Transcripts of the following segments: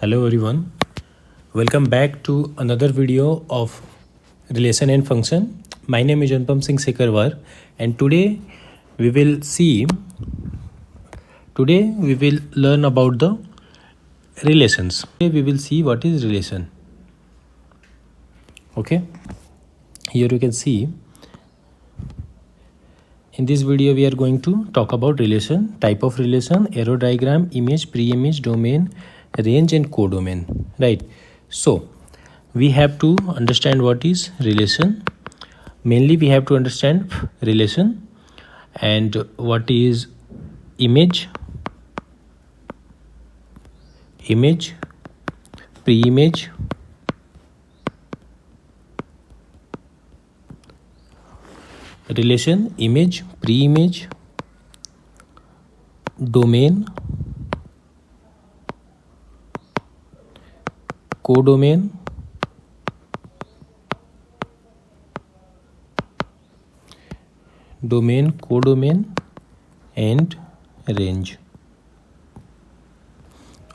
Hello everyone, welcome back to another video of relation and function. My name is Anupam Sekarwar and today we will learn about the relations. Today we will see what is relation. Okay, here you can see in this video we are going to talk about relation, type of relation, arrow diagram, image, pre-image, domain, range and codomain, right? So we have to understand what is relation. Mainly we have to understand relation and what is image, pre-image, relation, image, pre-image, domain, codomain, codomain and range.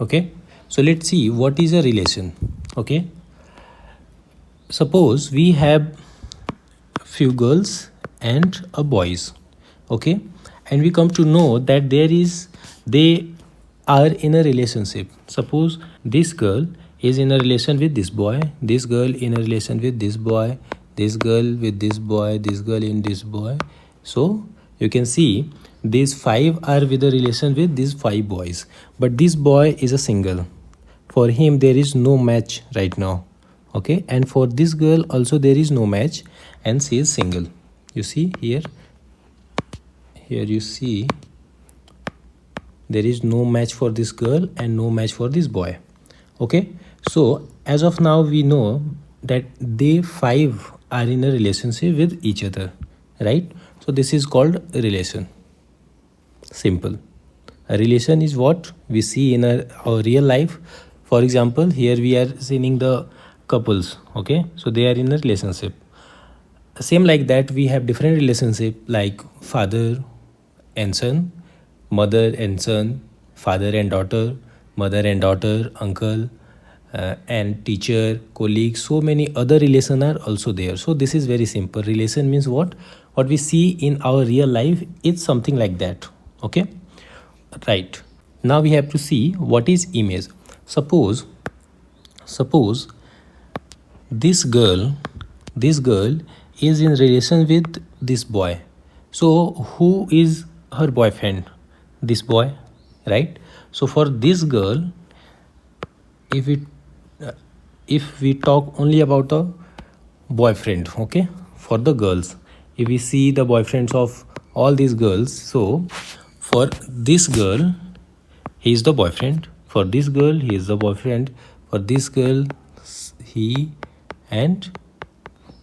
Okay, so let's see what is a relation. Okay, suppose we have few girls and a boys, okay, and we come to know that they are in a relationship. Suppose this girl is in a relation with this boy, this girl in a relation with this boy, this girl with this boy, this girl in this boy. So you can see these five are with a relation with these five boys, but this boy is a single. For him there is no match right now. Okay, and for this girl also there is no match and she is single. You see here you see there is no match for this girl and no match for this boy. Okay, so as of now we know that they five are in a relationship with each other, right? So this is called a relation. Simple. A relation is what we see in our real life. For example, here we are seeing the couples. Okay, so they are in a relationship. Same like that, we have different relationship like father and son, mother and son, father and daughter, mother and daughter, uncle and teacher, colleague. So many other relations are also there. So this is very simple. Relation means what we see in our real life. It's something like that. Okay, right. Now we have to see what is image. Suppose this girl is in relation with this boy. So who is her boyfriend? This boy, right? So for this girl, if we talk only about the boyfriend, okay, for the girls, if we see the boyfriends of all these girls, so for this girl he is the boyfriend, for this girl he is the boyfriend, for this girl he, and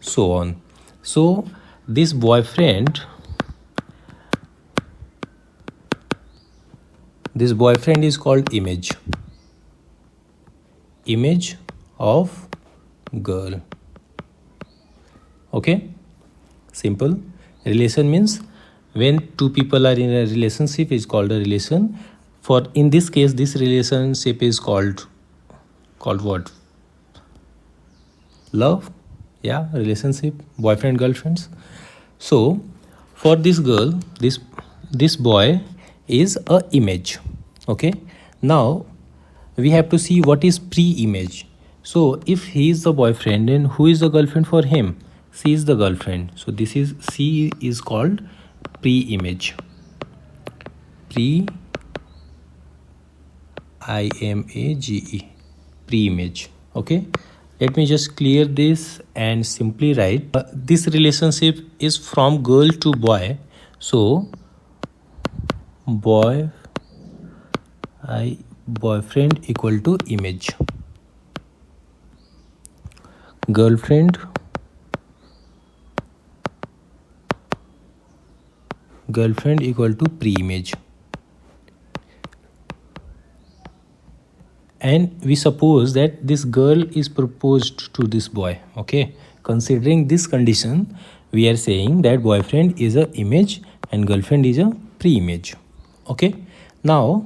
so on. So this boyfriend is called image of girl. Okay, simple. Relation means when two people are in a relationship is called a relation. For in this case this relationship is called what? Love. Yeah, relationship, boyfriend, girlfriends. So for this girl, this boy is a image. Okay, now we have to see what is pre-image. So if he is the boyfriend, then who is the girlfriend for him? She is the girlfriend. So this is C is called pre-image. Pre-image. Pre-image. Okay, let me just clear this and simply write this relationship is from girl to boy. So boyfriend equal to image, girlfriend equal to pre-image. And we suppose that this girl is proposed to this boy. Okay, considering this condition we are saying that boyfriend is a image and girlfriend is a pre-image. Okay, now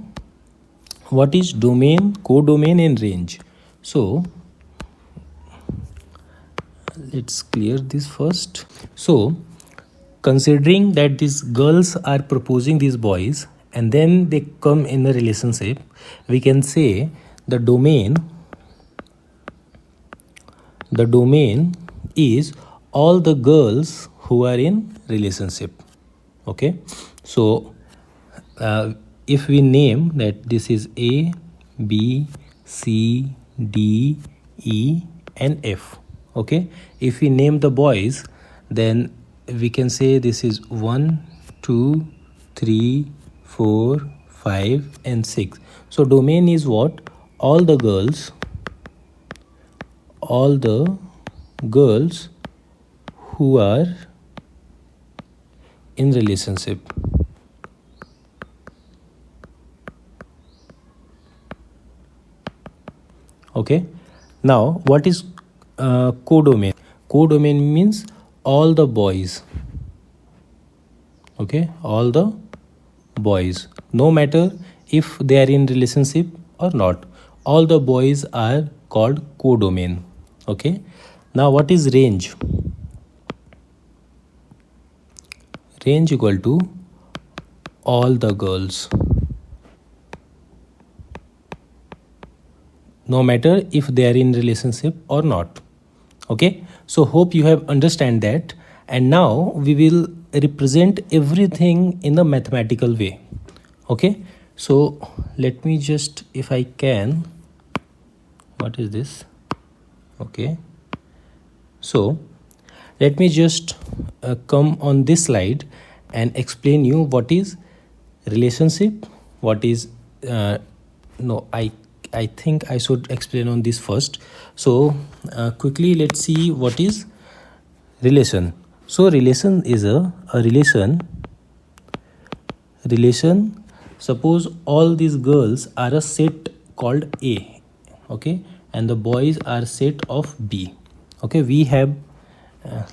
what is domain, codomain and range. So let's clear this first. So considering that these girls are proposing these boys and then they come in a relationship, we can say the domain is all the girls who are in relationship. Okay, so if we name that this is A, B, C, D, E and F. Okay, if we name the boys, then we can say this is 1, 2, 3, 4, 5 and 6. So domain is what? All the girls who are in relationship. Okay, now what is codomain? Codomain means all the boys. Okay, all the boys, no matter if they are in relationship or not, all the boys are called codomain. Okay, now what is range? Range equal to all the girls, no matter if they are in relationship or not. Okay, so hope you have understand that, and now we will represent everything in a mathematical way. Okay, so let me just, if I can, what is this? Okay, so let me just come on this slide and explain you what is relationship, what is no, I think I should explain on this first. So quickly let's see what is relation. So relation is a relation. Suppose all these girls are a set called A, okay, and the boys are set of B. Okay, we have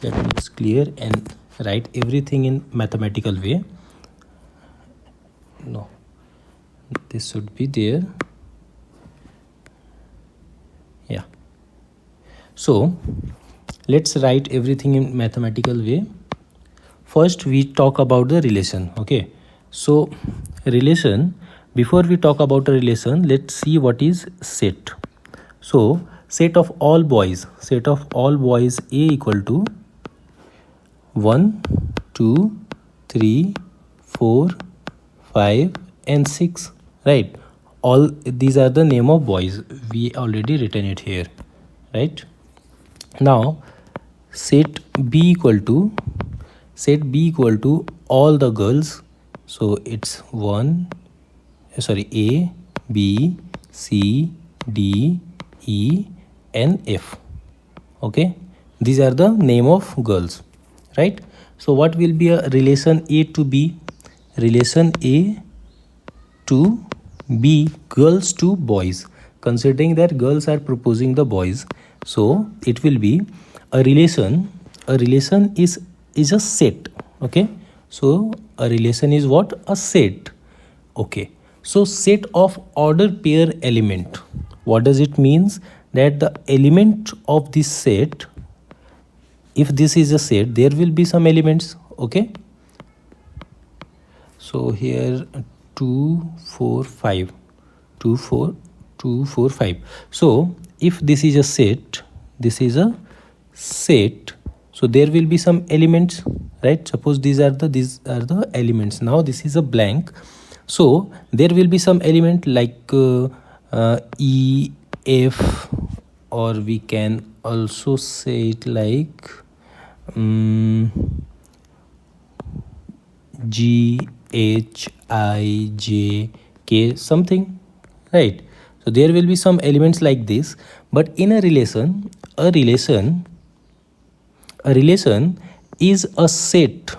let me just clear and write everything in mathematical way. No, this should be there. Yeah, so let's write everything in mathematical way. First we talk about the relation. Okay, so relation, before we talk about a relation, let's see what is set. So set of all boys A equal to 1, 2, 3, 4, 5 and 6, right? All these are the name of boys, we already written it here, right? Now set B equal to all the girls, so it's A, B, C, D, E and F. Okay, these are the name of girls, right? So what will be a relation A to B? Relation A to B, girls to boys, considering that girls are proposing the boys, so it will be a relation is a set. Okay, so a relation is what? A set. Okay, so set of order pair element. What does it means? That the element of this set, if this is a set, there will be some elements. Okay, so here 2, 4, 5, 2, 4, 2, 4, 5. So if this is a set, so there will be some elements, right? Suppose these are the elements. Now this is a blank, so there will be some element like E, F, or we can also say it like G, H, I, J, K, something, right? So there will be some elements like this. But in a relation is a set.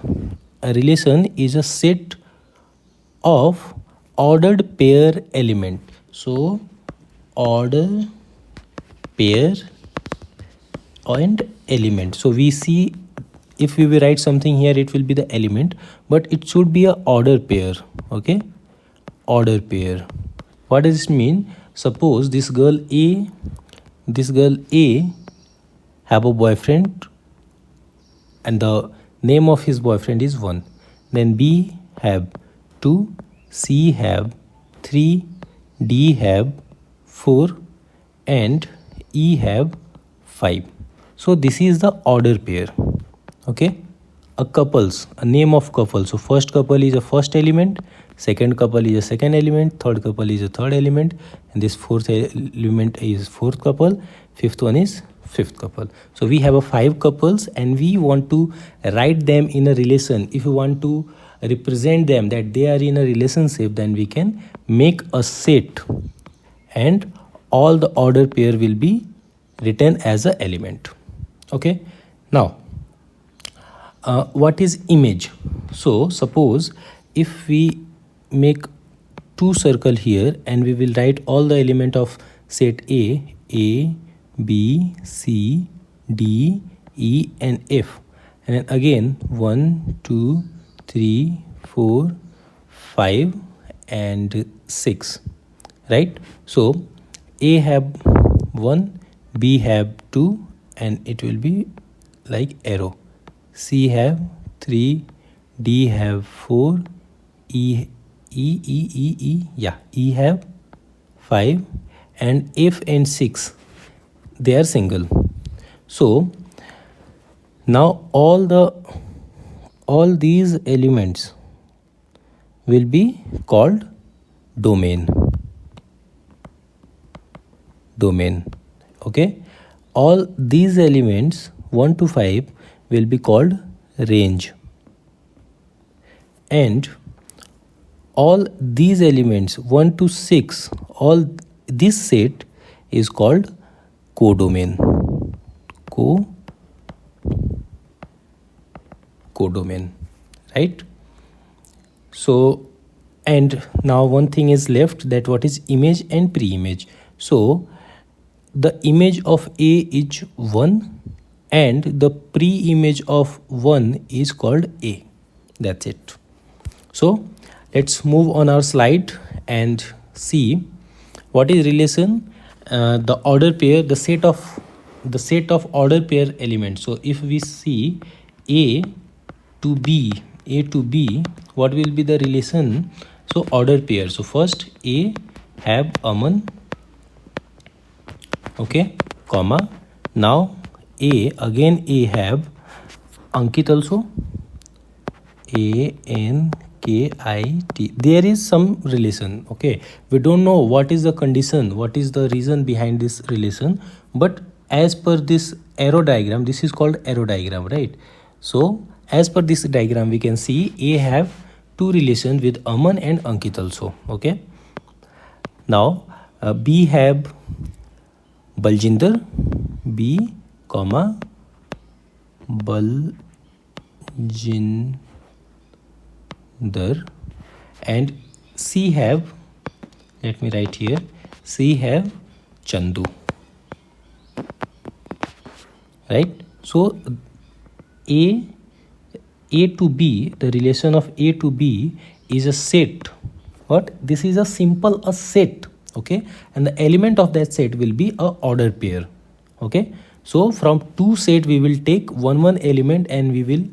A relation is a set of ordered pair element. So order pair and element. So we see, if we will write something here, it will be the element, but it should be a order pair. Okay, order pair. What does it mean? Suppose this girl A have a boyfriend and the name of his boyfriend is 1. Then B have 2, C have 3, D have 4 and E have 5. So this is the order pair. Okay, a name of couple. So first couple is a first element, second couple is a second element, third couple is a third element, and this fourth element is fourth couple, fifth one is fifth couple. So we have a 5 couples and we want to write them in a relation. If you want to represent them that they are in a relationship, then we can make a set and all the order pair will be written as an element. Okay, now what is image? So suppose if we make 2 circle here and we will write all the element of set A, B, C, D, E and F, and then again 1, 2, 3, 4, 5 and 6, right? So A have 1, B have 2 and it will be like arrow. C have 3, D have 4, E have 5 and F and 6 they are single. So now all these elements will be called domain. Okay, all these elements 1 to 5 will be called range, and all these elements 1 to 6, all this set is called codomain. Codomain, right? So, and now one thing is left, that what is image and pre-image. So the image of A is 1 and the pre-image of 1 is called A. That's it. So let's move on our slide and see what is relation. The order pair, the set of order pair elements. So if we see A to B, what will be the relation? So order pair. So first A have Aman, okay, comma. Now A have Ankit also, ANKIT. There is some relation. Okay, we don't know what is the condition, what is the reason behind this relation, but as per this arrow diagram, this is called arrow diagram, right? So as per this diagram we can see A have 2 relations with Aman and Ankit also. Okay, now B have Baljinder, B comma Baljinder, and C have, let me write here, C have Chandu, right? So A to B, the relation of A to B is a set. What? This is a simple set. Okay, and the element of that set will be a order pair. Okay, so from 2 set we will take one element and we will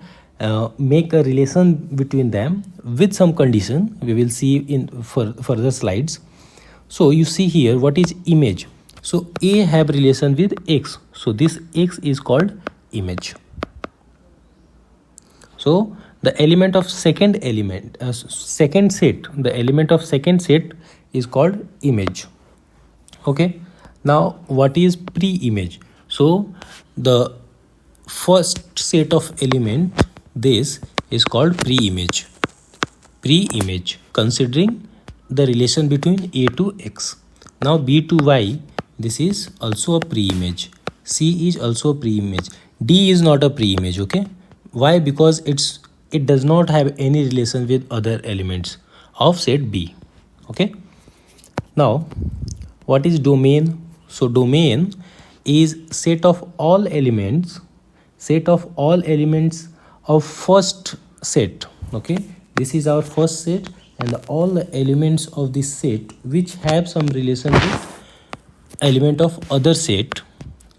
make a relation between them with some condition. We will see in further slides. So you see here what is image. So A have relation with X, so this X is called image. So the element of second set, the element of second set is called image. Okay, now what is pre-image? So the first set of element, this is called pre-image, considering the relation between A to X. Now B to Y, this is also a pre-image, C is also a pre-image, D is not a pre-image. Okay, why? Because it does not have any relation with other elements of set B. Okay, now what is domain? So domain is set of all elements of first set. Okay, this is our first set and all the elements of this set which have some relation with element of other set,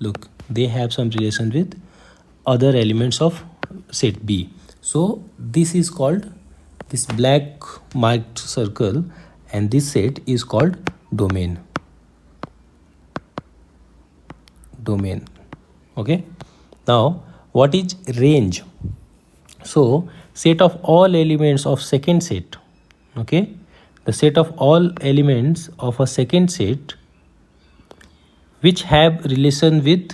look, they have some relation with other elements of set B. So this is called, this black marked circle, and this set is called domain. Okay, now what is range? So set of all elements of second set, okay, the set of all elements of a second set which have relation with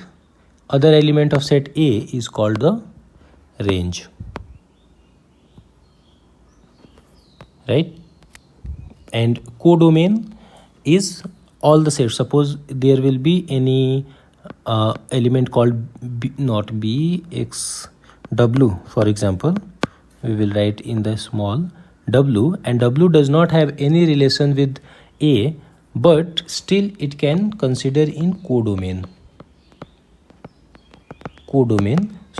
other element of set A is called the range, right? And codomain is all the sets. Suppose there will be any element called B, not B, X, W, for example, we will write in the small W, and W does not have any relation with A, but still it can consider in codomain.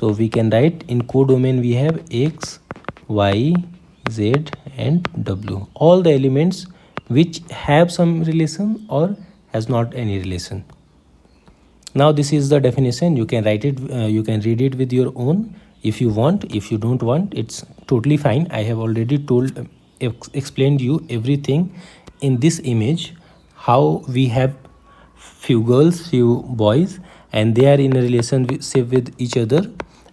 So we can write in codomain we have X, Y, Z and W, all the elements which have some relation or has not any relation. Now this is the definition. You can write it, you can read it with your own if you want. If you don't want, it's totally fine. I have already explained you everything in this image, how we have few girls, few boys, and they are in a relationship with each other,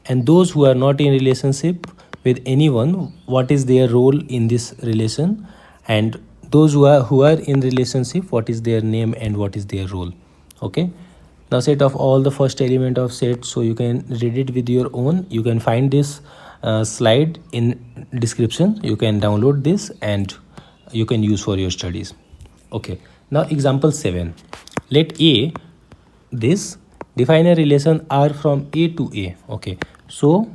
and those who are not in relationship with anyone, what is their role in this relation, and those who are in relationship, what is their name and what is their role. Okay, now set of all the first element of set, so you can read it with your own. You can find this slide in description. You can download this and you can use for your studies. Okay, now example 7. Let A, this, define a relation R from A to A. Okay, so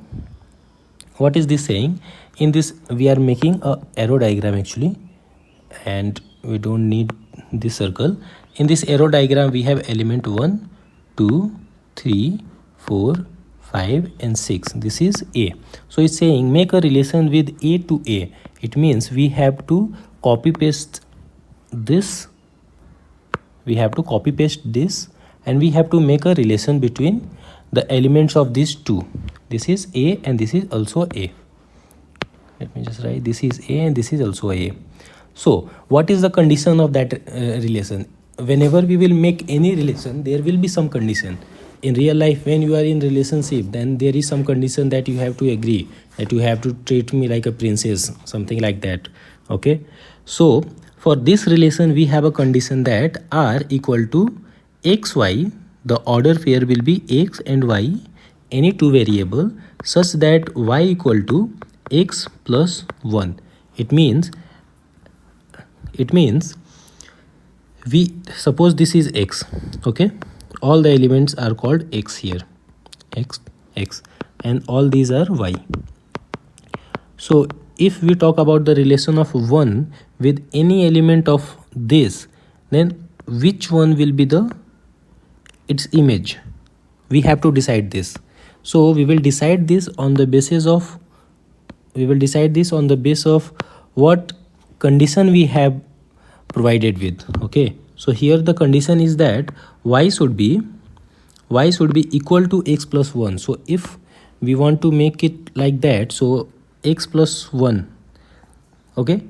what is this saying? In this we are making a arrow diagram actually, and we don't need this circle. In this arrow diagram we have element 1, 2, 3, 4, 5 and 6. This is A. So it's saying make a relation with A to A. It means we have to copy paste this, and we have to make a relation between the elements of these two. This is A and this is also A. Let me just write, this is A and this is also A. So what is the condition of that relation? Whenever we will make any relation, there will be some condition. In real life, when you are in relationship, then there is some condition that you have to agree, that you have to treat me like a princess, something like that. Okay, so for this relation we have a condition that R equal to xy, the order pair will be x and y, any two variable, such that y equal to x plus 1. It means we suppose this is x. Okay, all the elements are called x here, x, and all these are y. So if we talk about the relation of 1 with any element of this, then which one will be its image? We have to decide this. So we will decide this on the basis of what condition we have provided with. Okay, so here the condition is that y should be equal to x plus 1. So if we want to make it like that, so x plus 1, okay,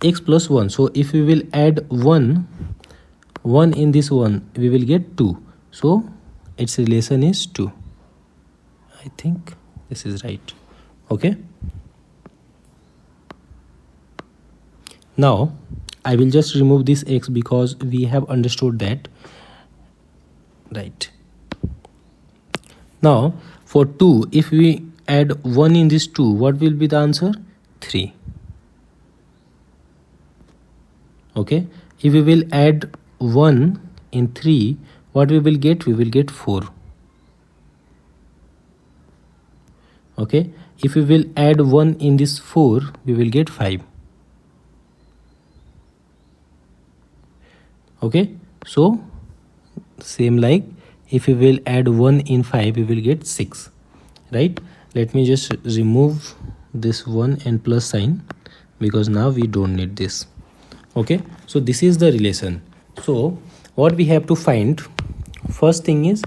x plus 1. So if we will add 1 in this one, we will get 2. So its relation is 2. I think this is right. Okay, now I will just remove this x because we have understood that, right? Now for 2, if we add 1 in this 2, what will be the answer? 3. Okay, if we will add 1 in 3, what we will get? We will get 4. Okay, if we will add 1 in this 4, we will get 5. Okay, so same like if we will add 1 in 5, we will get 6, right? Let me just remove this 1 and plus sign. because now we don't need this. Okay, so this is the relation. So what we have to find, first thing is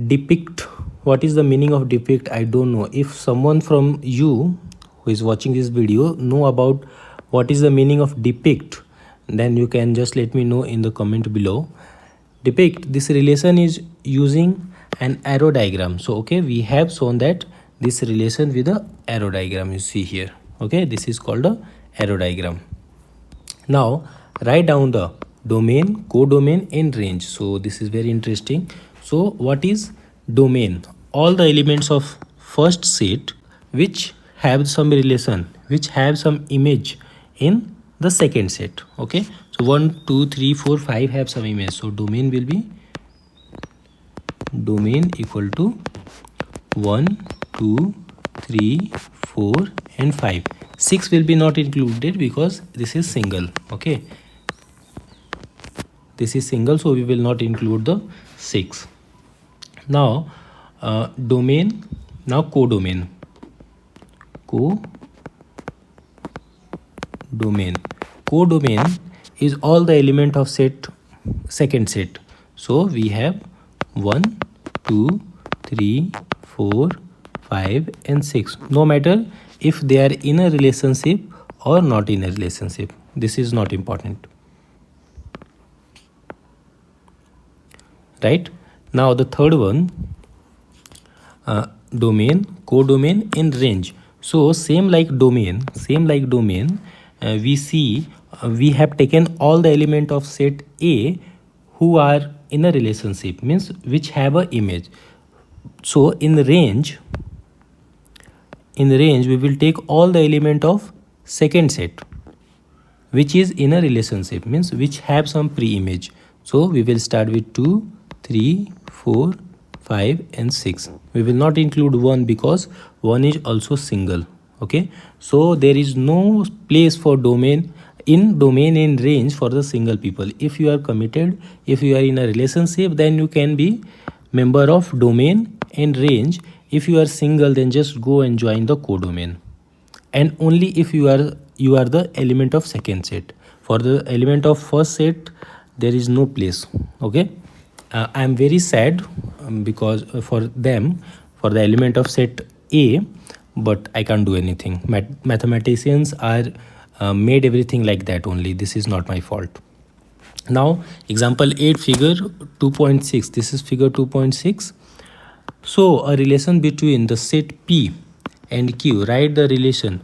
depict. What is the meaning of depict? I don't know. If someone from you who is watching this video know about what is the meaning of depict, then you can just let me know in the comment below. Depict, this relation is using an arrow diagram. So okay, we have shown that this relation with the arrow diagram, you see here. Okay, this is called a arrow diagram. Now write down the domain, codomain and range. So this is very interesting. So what is domain? All the elements of first set which have some relation, which have some image in the second set. Okay, so 1 2 3 4 5 have some image. So domain will be domain equal to 1 2 3 4 and 5. 6 will be not included because this is single. Okay, this is single, so we will not include the 6. Now domain, now codomain. Codomain is all the element of set, second set. So we have 1 2 3 4 5 and 6, no matter if they are in a relationship or not in a relationship. This is not important, right? Now the third one, domain, codomain and range. So same like domain, we see we have taken all the element of set A who are in a relationship, means which have a image. So in range we will take all the element of second set which is in a relationship, means which have some pre-image. So we will start with 2 3 4 5 and 6. We will not include 1 because 1 is also single. Okay, so there is no place for domain and range for the single people. If you are committed, if you are in a relationship, then you can be member of domain and range. If you are single, then just go and join the codomain. And only if you are the element of second set. For the element of first set, there is no place. Okay, I am very sad because for them, for the element of set A, but I can't do anything. Mathematicians are made everything like that only. This is not my fault. Now example 8, figure 2.6. This is figure 2.6. So a relation between the set P and Q. Write the relation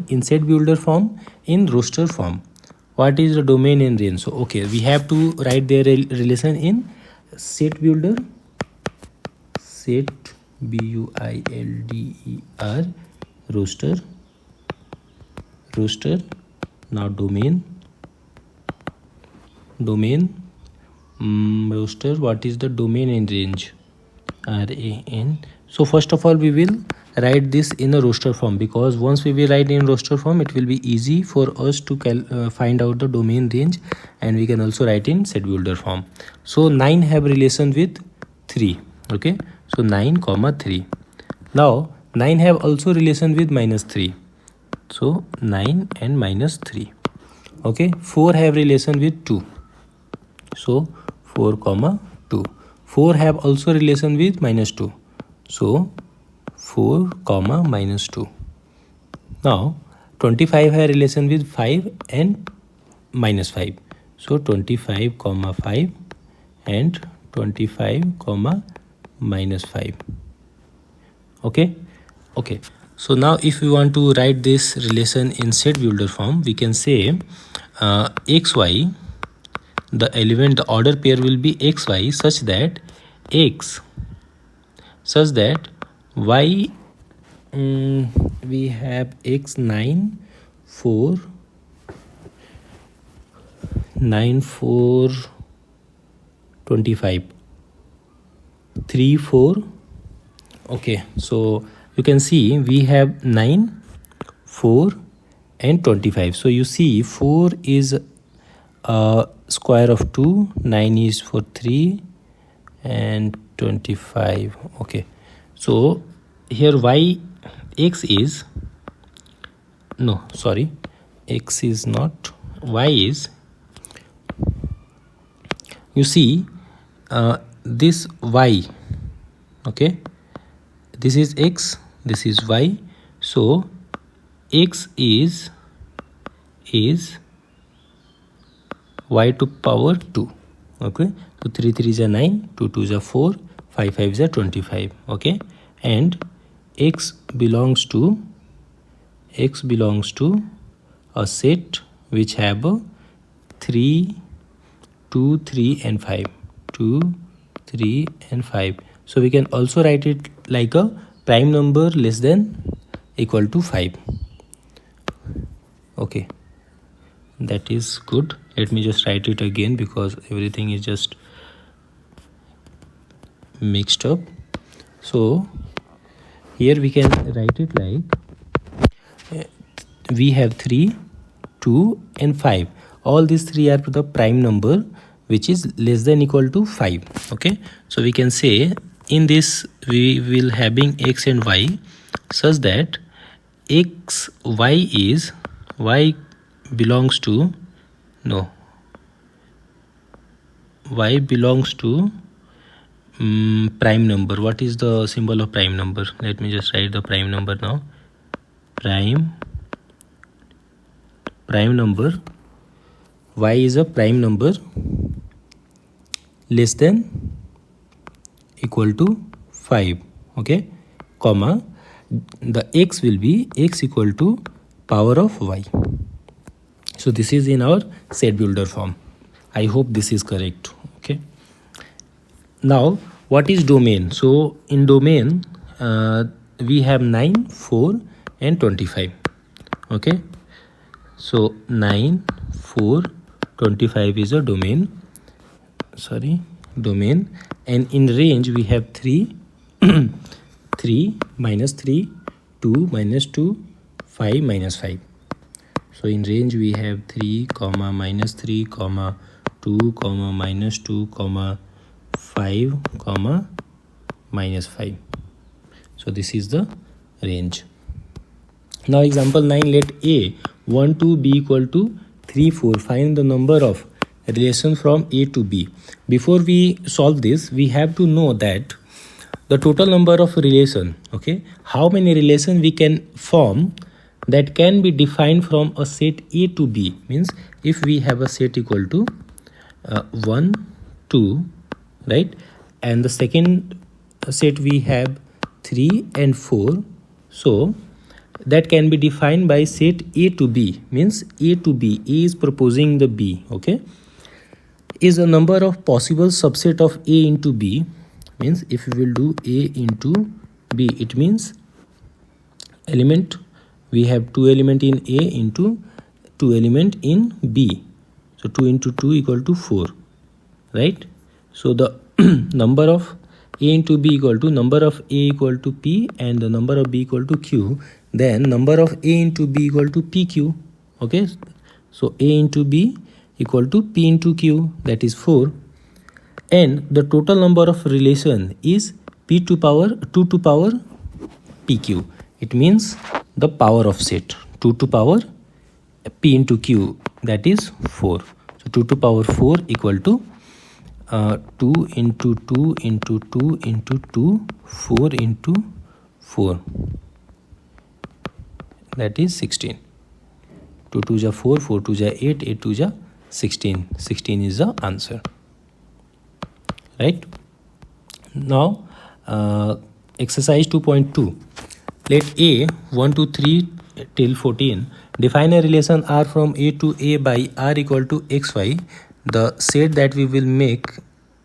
in set builder form, in roster form. What is the domain and range? So okay, we have to write their relation in set builder, set BUILDER, roster. Now domain, roster. What is the domain and range? RAN. So first of all we will write this in a roster form, because once we will write in roster form, it will be easy for us to find out the domain, range, and we can also write in set builder form. So 9 have relation with 3. Okay, so 9 comma 3. Now 9 have also relation with -3. So 9 and -3. Okay, 4 have relation with 2. So 4 comma 2. 4 have also relation with -2. So 4 comma -2. Now 25 have relation with 5 and -5. So 25 comma 5 and 25 comma -5. Okay. So now if we want to write this relation in set builder form, we can say xy, the element, the order pair will be xy such that y, we have x 9 4 25 3 4. Okay, so you can see we have 9 4 and 25. So you see 4 is square of 2, 9 is for 3 and 25. Okay, so here x is no, sorry, x is not, y is, you see, this y, okay, this is x, this is y, so x is y to power 2, okay. So 3 3 is 9, 2 2 is 4, 5 5 is 25, okay. And x belongs to a set which have 3 2 3 and 5, 2 3 and 5. So we can also write it like a prime number less than equal to 5, okay. That is good. Let me just write it again because everything is just mixed up. So here we can write it like we have 3 2 and 5. All these three are the prime number which is less than equal to 5, okay. So we can say in this we will having x and y such that x y is, y belongs to, no, y belongs to prime number. What is the symbol of prime number? Let me just write the prime number now. Prime number, y is a prime number less than equal to 5, okay, comma, the x will be x equal to power of y. So this is in our set builder form. I hope this is correct, okay. Now what is domain? So in domain we have 9 4 and 25, okay. So 9 4 25 is a domain, domain, and in range we have 3 3 minus 3, 2 minus 2, 5 minus 5. So in range we have 3 comma minus 3 comma 2 comma minus 2 comma 5 comma minus 5. So this is the range. Now example 9, let a 1 to b equal to 3 4. Find the number of relation from a to b. Before we solve this, we have to know that the total number of relation, okay, how many relation we can form that can be defined from a set a to b. Means if we have a set equal to 1 2, right, and the second set we have 3 and 4, so that can be defined by set a to b. Means a to b, a is proposing the b, okay, is a number of possible subset of a into b. Means if we will do a into b, it means element, we have 2 element in a into 2 element in b. So 2 into 2 equal to 4, right. So the number of a into b equal to number of a equal to p and the number of b equal to q. Then number of a into b equal to pq, okay. So a into b equal to p into q, that is 4. And the total number of relation is p to power 2 to power pq. It means the power of set 2 to power p into q, that is 4. So 2 to power 4 equal to 2 into 2 into 2 into 2, 4 into 4, that is 16. 2 2 is 4, 4 2 is 8, 8 2 is 16. 16 is the answer, right. Now exercise 2.2, let a 1 to 3 till 14 define a relation r from a to a by r equal to xy. The set that we will make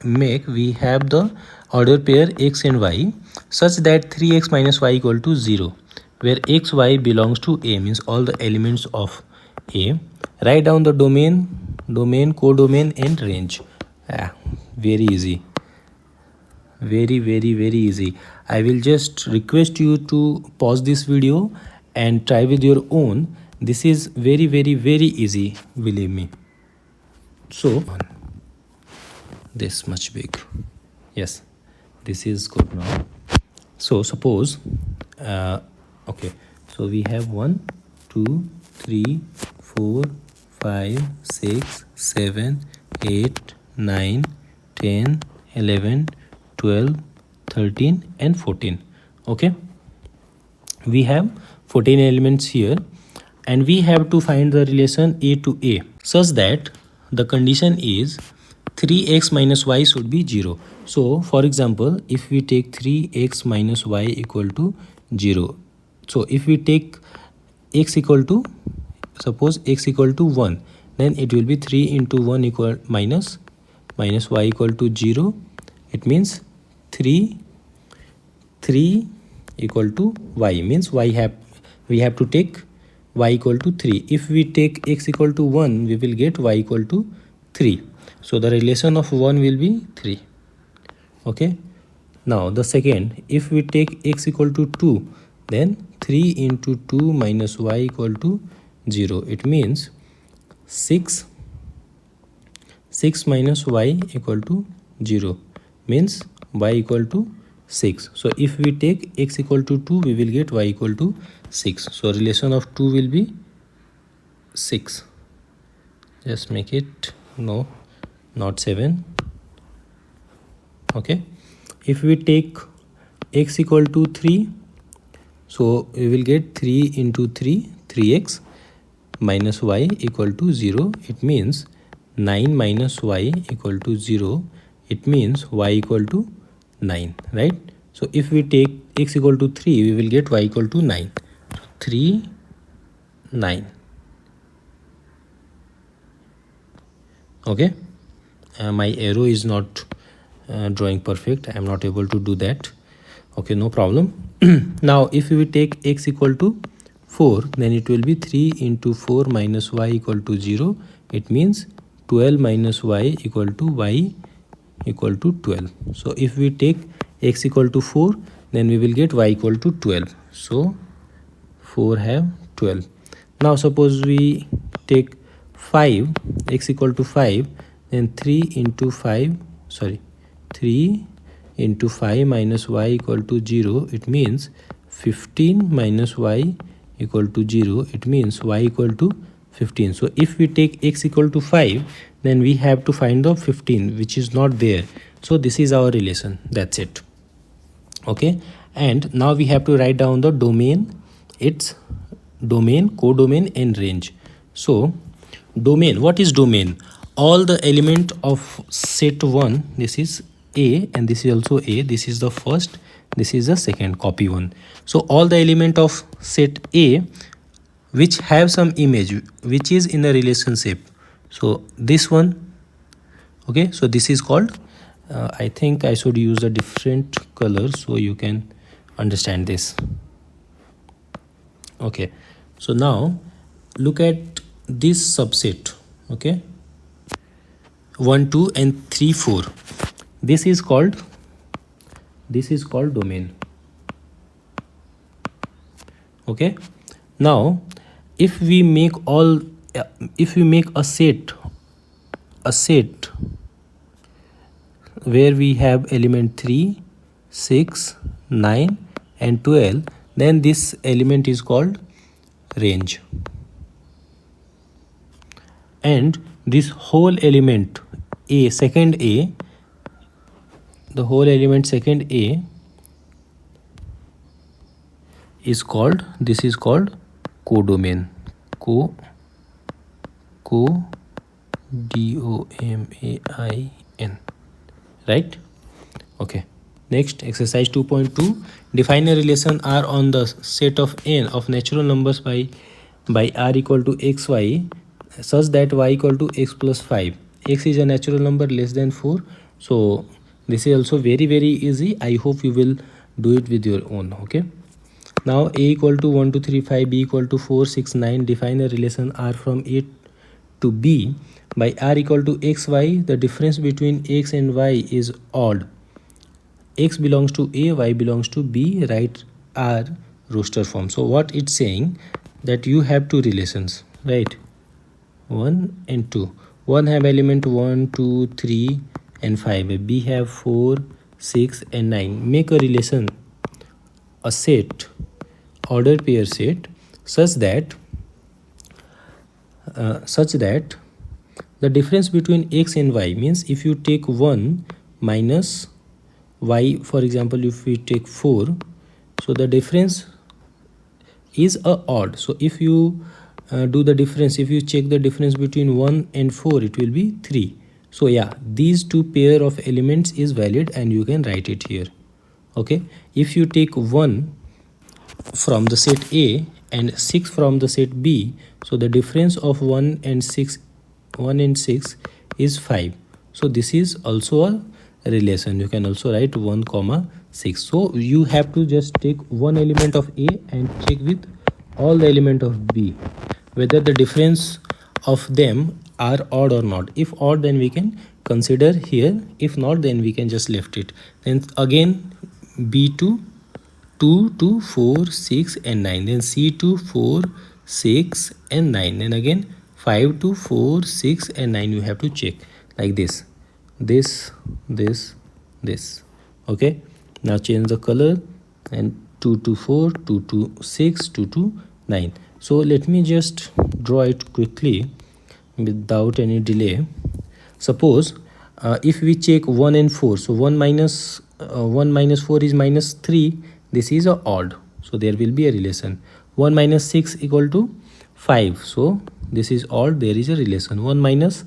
we have the order pair x and y such that 3x minus y equal to 0, where x y belongs to a, means all the elements of a. Write down the domain, codomain and range. Very easy, very easy. I will just request you to pause this video and try with your own. This is very easy, believe me. So this much big, yes, this is good now. So suppose okay, so we have 1 2, 3, 4, 5, 6, 7, 8, 9, 10, 11, 12, 13 and 14. Okay, we have 14 elements here, and we have to find the relation A to A such that the condition is 3x minus y should be 0. So for example, if we take 3x minus y equal to 0, so if we take x equal to, suppose x equal to 1, then it will be 3 into 1 equal minus y equal to 0. It means 3 equal to y, means we have to take y equal to 3. If we take x equal to 1, we will get y equal to 3. So the relation of 1 will be 3. Okay, now the second, if we take x equal to 2, then 3 into 2 minus y equal to 0. It means 6 minus y equal to 0, means y equal to 6. So if we take x equal to 2, we will get y equal to 6. So relation of 2 will be 6. Just make it, no, not 7. Okay, if we take x equal to 3, so we will get 3 into 3, 3x minus y equal to 0. It means 9 minus y equal to 0. It means y equal to 9, right? So if we take x equal to 3, we will get y equal to 9. 3, 9. Okay, my arrow is not drawing perfect. I am not able to do that. Okay, no problem. Now if we take x equal to 4, then it will be 3 into 4 minus y equal to 0. It means 12 minus y equal to 12. So if we take x equal to 4, then we will get y equal to 12. So 4 have 12. Now suppose we take 5, x equal to 5, then 3 into 5 minus y equal to 0. It means 15 minus y equal to 0. It means y equal to 15. So if we take x equal to 5, then we have to find the 15, which is not there. So this is our relation. That's it. Okay, and now we have to write down the domain, its domain, codomain and range. So domain, what is domain? All the element of set 1, this is A and this is also A, this is the first, this is the second, copy 1. So all the element of set A which have some image which is in a relationship, so this one, okay, so this is called, I think I should use a different color so you can understand this. Okay, so now look at this subset. Okay, 1, 2 and 3, 4. This is called domain. Okay, now if we make a set where we have element 3, 6, 9 and 12, then this element is called range. And this whole element A, second A, the whole element second A is called, this is called codomain. D-O-M-A-I-N, right? Okay, next exercise 2.2. Define a relation R on the set of n of natural numbers by R equal to xy such that y equal to x plus 5. X is a natural number less than 4. So this is also very easy. I hope you will do it with your own. Okay, now A equal to 1, 2, 3, 5, B equal to 4, 6, 9. Define a relation R from A to B by R equal to xy. The difference between x and y is odd. X belongs to A, y belongs to B. Write R roster form. So what it's saying, that you have two relations, right? 1 and 2. 1 have element 1, 2, 3 and 5. B have 4, 6 and 9. Make a relation, a set, order pair set, such that such that the difference between x and y means if you take 1 minus y, for example if we take 4, so the difference is a odd. So if you do the difference, if you check the difference between 1 and 4, it will be 3. So yeah, these two pair of elements is valid and you can write it here. Okay, if you take 1 from the set A and 6 from the set B, so the difference of 1 and 6 is 5. So this is also a relation. You can also write 1 comma 6. So you have to just take one element of A and check with all the element of B whether the difference of them are odd or not. If odd, then we can consider here. If not, then we can just left it. Then again B2 2 to 4 6 and 9, then C2 4 6 and 9, then again 5 to 4 6 and 9. You have to check like this. Okay, now change the color, and 2 to 4 2 to 6 2 to 9. So let me just draw it quickly without any delay. Suppose if we check 1 and 4, so 1 minus 4 is minus 3. This is a odd, so there will be a relation. 1 minus 6 equal to 5, so this is odd, there is a relation. 1 minus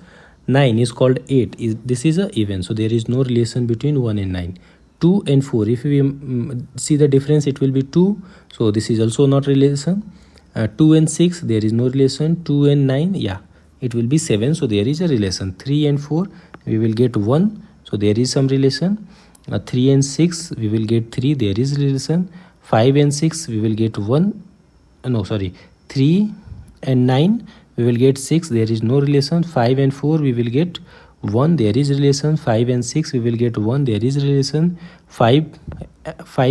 9 is called 8, this is a even, so there is no relation between 1 and 9. 2 and 4, if we see the difference, it will be 2, so this is also not relation. 2 and 6, there is no relation. 2 and 9, yeah, it will be 7, so there is a relation. 3 and 4, we will get 1, so there is some relation. 3 and 6, we will get 3, there is relation. 5 and 6, we will get 1, 3 and 9, we will get 6, there is no relation. 5 and 4, we will get 1, there is relation. 5 and 6, we will get 1, there is relation. 5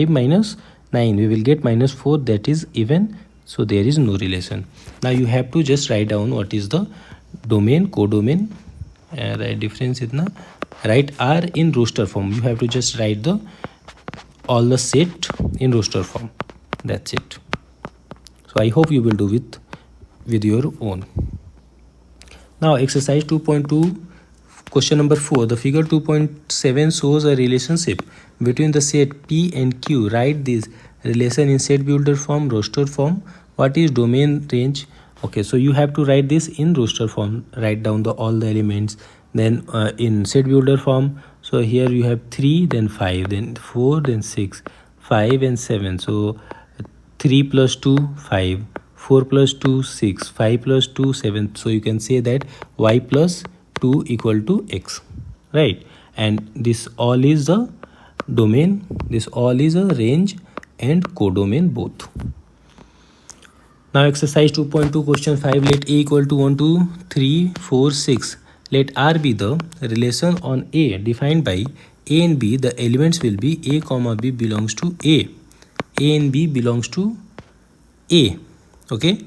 minus 9, we will get minus 4, that is even, so there is no relation. Now you have to just write down what is the domain, codomain, right, difference is na, write R in roster form. You have to just write the all the set in roster form. That's it. So I hope you will do with your own. Now exercise 2.2, question number 4. The figure 2.7 shows a relationship between the set P and Q. Write this relation in set builder form, roster form. What is domain, range? Okay, so you have to write this in roster form. Write down all the elements. Then in set builder form, so here you have 3, then 5, then 4, then 6, 5 and 7. So 3 plus 2 5, 4 plus 2 6, 5 plus 2 7. So you can say that y plus 2 equal to x, right? And this all is the domain, this all is a range and codomain both. Now exercise 2.2, question 5. Let A equal to 1 2 3 4 6. Let R be the relation on A defined by A and B. The elements will be A comma B belongs to A. A and B belongs to A. Okay.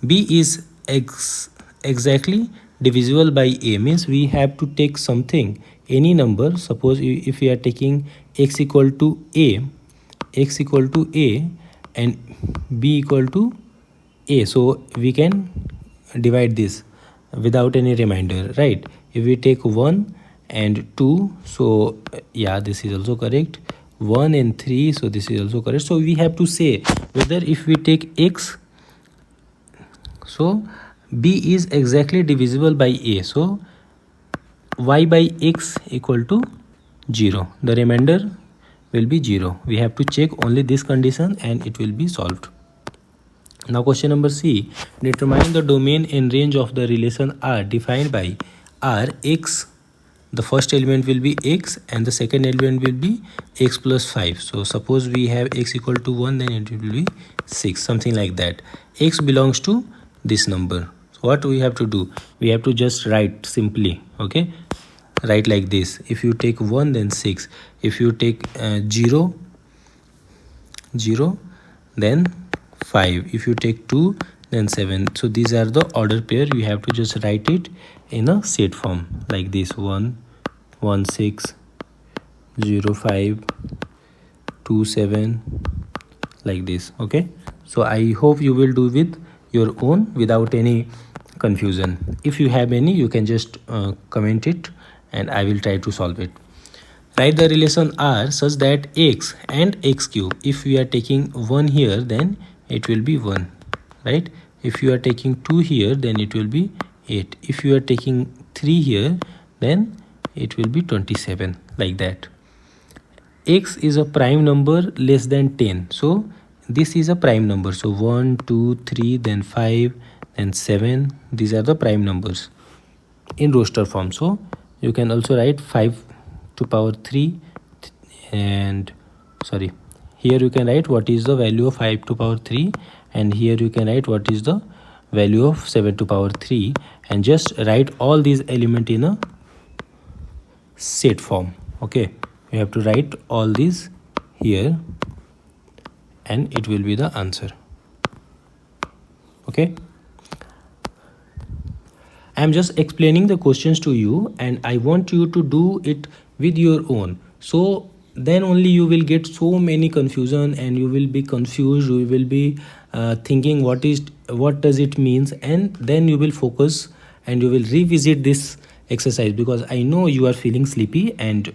B is exactly divisible by A, means we have to take something, any number. Suppose if we are taking x equal to A and B equal to A, so we can divide this without any reminder, right? If we take 1 and 2, so yeah, this is also correct. 1 and 3, so this is also correct. So we have to say whether if we take x, so B is exactly divisible by A, so y by x equal to 0. The remainder will be 0. We have to check only this condition and it will be solved. Now question number C. Determine the domain and range of the relation R defined by R x. The first element will be x and the second element will be x plus 5. So suppose we have x equal to 1, then it will be 6, something like that. X belongs to this number. So what we have to do? We have to just write simply. Okay, write like this. If you take 1, then 6. If you take 0, then 5. If you take 2, then 7. So these are the order pair. You have to just write it in a set form like this: 1 1 6 0 5 2 7, like this. Okay, so I hope you will do with your own without any confusion. If you have any, you can just comment it and I will try to solve it. Write the relation R such that x and x cube, if we are taking 1 here, then it will be 1, right? If you are taking 2 here, then it will be 8. If you are taking 3 here, then it will be 27, like that. X is a prime number less than 10. So this is a prime number. So 1, 2, 3, then 5, then 7. These are the prime numbers in roster form. So you can also write 5 to power 3, and sorry, here you can write what is the value of 5 to power 3, and here you can write what is the value of 7 to power 3, and just write all these elements in a set form. Okay, you have to write all these here and it will be the answer. Okay, I am just explaining the questions to you and I want you to do it with your own. So then only you will get so many confusion and you will be confused. You will be thinking what does it means, and then you will focus and you will revisit this exercise, because I know you are feeling sleepy and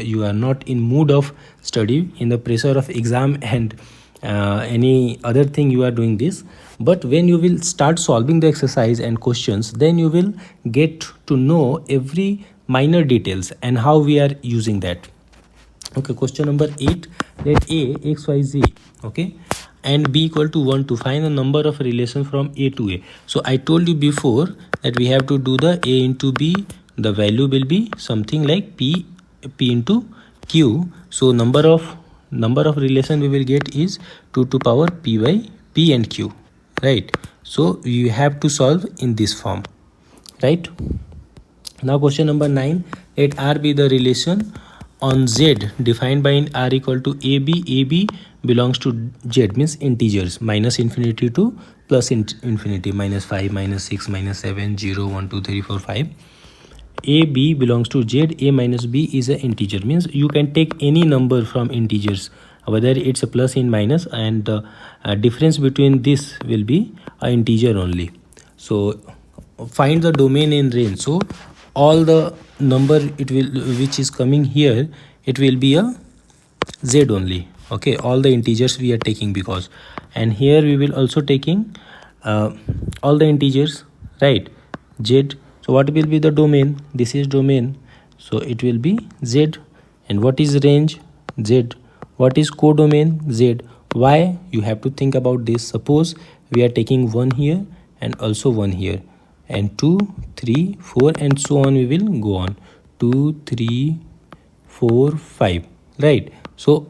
you are not in mood of study in the pressure of exam and any other thing you are doing this. But when you will start solving the exercise and questions, then you will get to know every minor details and how we are using that. Okay, question number 8, let a x y z, okay, and b equal to 1 to find the number of relation from a to a. So I told you before that we have to do the a into b. The value will be something like p into q. So number of relation we will get is 2 to power p by p and q, right? So you have to solve in this form, right? Now question number 9, let R be the relation on Z defined by R equal to AB belongs to Z, means integers, minus infinity to plus infinity, minus 5, minus 6, minus 7, 0, 1, 2, 3, 4, 5. AB belongs to Z, A minus B is an integer, means you can take any number from integers, whether it's a plus in minus, and the difference between this will be an integer only. So find the domain in range. So all the number which is coming here, it will be a Z only. Okay, all the integers we are taking, because, and here we will also taking all the integers, right? Z. So what will be the domain? This is domain, so it will be Z. And what is range? Z. What is codomain? Z. Why? You have to think about this. Suppose we are taking 1 here and also 1 here, and 2, 3, 4, and so on we will go on. 2, 3, 4, 5, right? So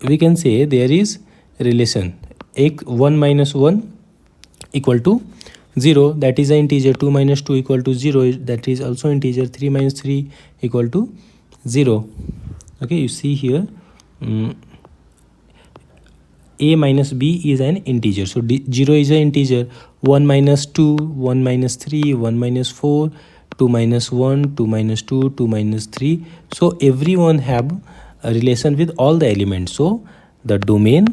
we can say there is relation x 1 minus 1 equal to 0, that is an integer. 2 minus 2 equal to 0, that is also integer. 3 minus 3 equal to 0. Okay, you see here a minus b is an integer, so 0 is an integer. 1 minus 2, 1 minus 3, 1 minus 4, 2 minus 1, 2 minus 2, 2 minus 3. So everyone have a relation with all the elements. So the domain,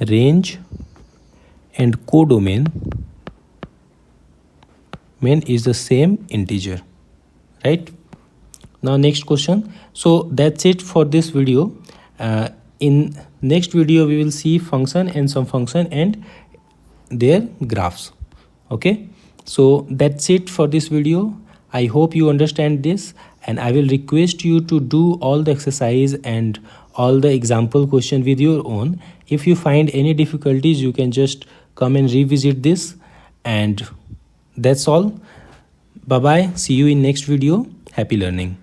range, and codomain is the same integer, right? Now next question. So that's it for this video. In next video we will see function and some function and their graphs. Okay, so that's it for this video. I hope you understand this, and I will request you to do all the exercise and all the example question with your own. If you find any difficulties, you can just come and revisit this, and that's all. Bye bye, see you in next video. Happy learning.